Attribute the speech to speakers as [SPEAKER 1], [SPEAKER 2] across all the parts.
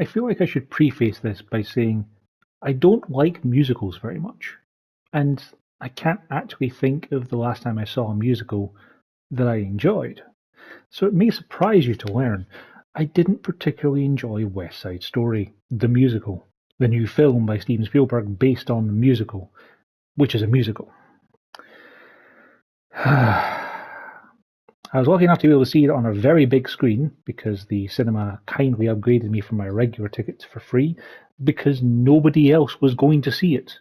[SPEAKER 1] I feel like I should preface this by saying I don't like musicals very much. And I can't actually think of the last time I saw a musical that I enjoyed. So it may surprise you to learn I didn't particularly enjoy West Side Story, the musical, the new film by Steven Spielberg based on the musical, which is a musical. I was lucky enough to be able to see it on a very big screen because the cinema kindly upgraded me from my regular tickets for free because nobody else was going to see it.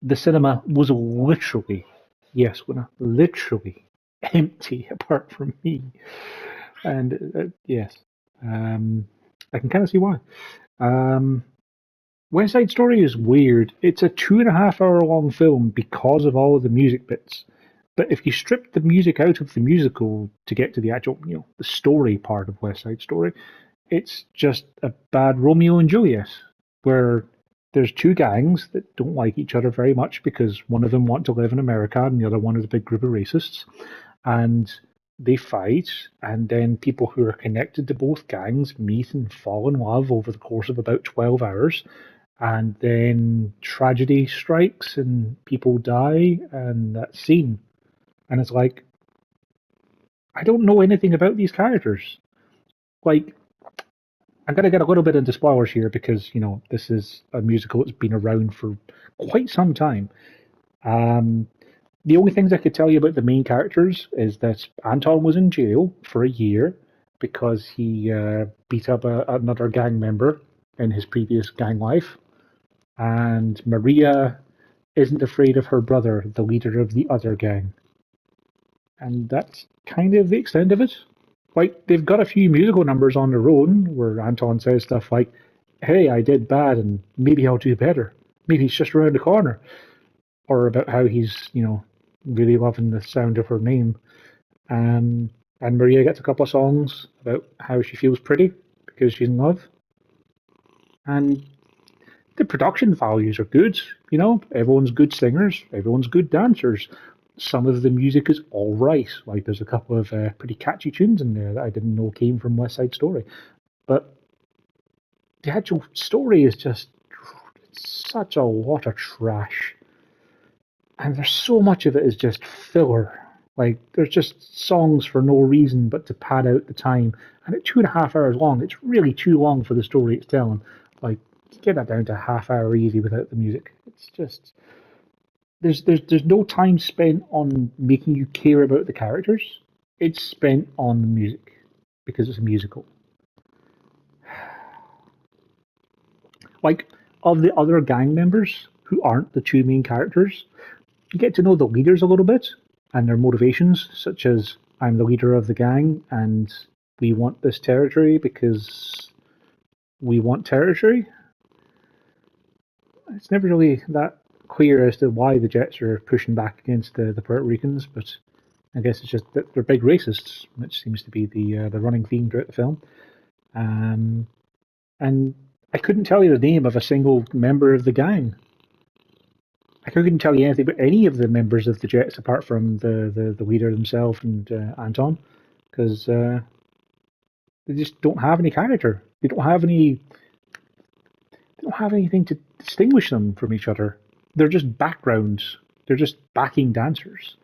[SPEAKER 1] The cinema was literally, yes, literally empty apart from me. And yes, um, I can kind of see why. Um, West Side Story is weird. It's a 2.5 hour long film because of all of the music bits. But if you strip the music out of the musical to get to the actual, the story part of West Side Story, it's just a bad Romeo and Juliet, where there's two gangs that don't like each other very much because one of them want to live in America and the other one is a big group of racists, and they fight, and then people who are connected to both gangs meet and fall in love over the course of about 12 hours, and then tragedy strikes and people die, and that's scene. And it's like, I don't know anything about these characters. Like, I'm going to get a little bit into spoilers here because, this is a musical that's been around for quite some time. Um, the only things I could tell you about the main characters is that Anton was in jail for a year because he beat up another gang member in his previous gang life. And Maria isn't afraid of her brother, the leader of the other gang. And that's kind of the extent of it. Like, they've got a few musical numbers on their own where Anton says stuff like, hey, I did bad and maybe I'll do better. Maybe it's just around the corner. Or about how he's, really loving the sound of her name. Um, and Maria gets a couple of songs about how she feels pretty because she's in love. And the production values are good. Everyone's good singers, everyone's good dancers. Some of the music is all right. Like there's a couple of pretty catchy tunes in there that I didn't know came from West Side Story. But the actual story is just such a lot of trash, and there's so much of it is just filler. Like there's just songs for no reason but to pad out the time. And at 2.5 hours long, it's really too long for the story it's telling. Like get that down to a half hour easy without the music. It's just there's no time spent on making you care about the characters. It's spent on the music because it's a musical. Like of the other gang members who aren't the two main characters, you get to know the leaders a little bit and their motivations, such as I'm the leader of the gang and we want this territory because we want territory. It's never really that clear as to why the Jets are pushing back against the Puerto Ricans, but I guess it's just that they're big racists, which seems to be the running theme throughout the film. Um, and I couldn't tell you the name of a single member of the gang. I couldn't tell you anything about any of the members of the Jets apart from the leader himself and Anton, because they just don't have any character. They don't have any. They don't have anything to distinguish them from each other. They're just backgrounds. They're just backing dancers.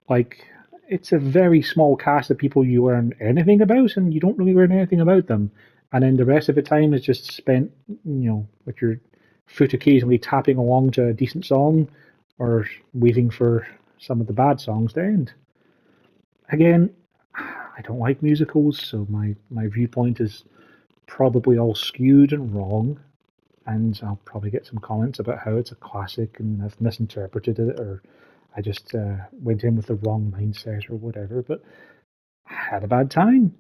[SPEAKER 1] Like it's a very small cast of people you learn anything about, and you don't really learn anything about them. And then the rest of the time is just spent, with your foot occasionally tapping along to a decent song, or waiting for some of the bad songs to end. Again, I don't like musicals, so my viewpoint is probably all skewed and wrong, and I'll probably get some comments about how it's a classic and I've misinterpreted it, or I just went in with the wrong mindset or whatever. But I had a bad time.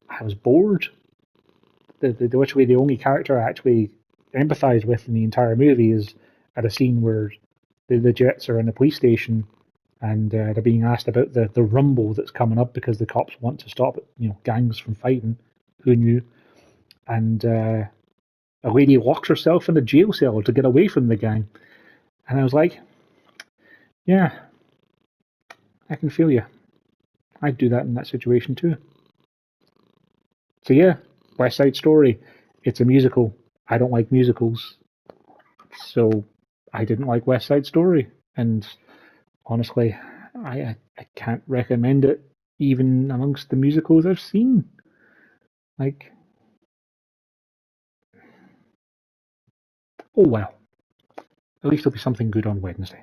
[SPEAKER 1] I was bored. Literally the only character I actually empathize with in the entire movie is at a scene where the Jets are in a police station and they're being asked about the rumble that's coming up because the cops want to stop gangs from fighting. Who knew? And a lady locks herself in a jail cell to get away from the gang. And I was like, yeah, I can feel you. I'd do that in that situation too. So yeah, West Side Story. it's a musical. I don't like musicals, so I didn't like West Side Story. And honestly, I can't recommend it even amongst the musicals I've seen. Like, oh well. At least there'll be something good on Wednesday.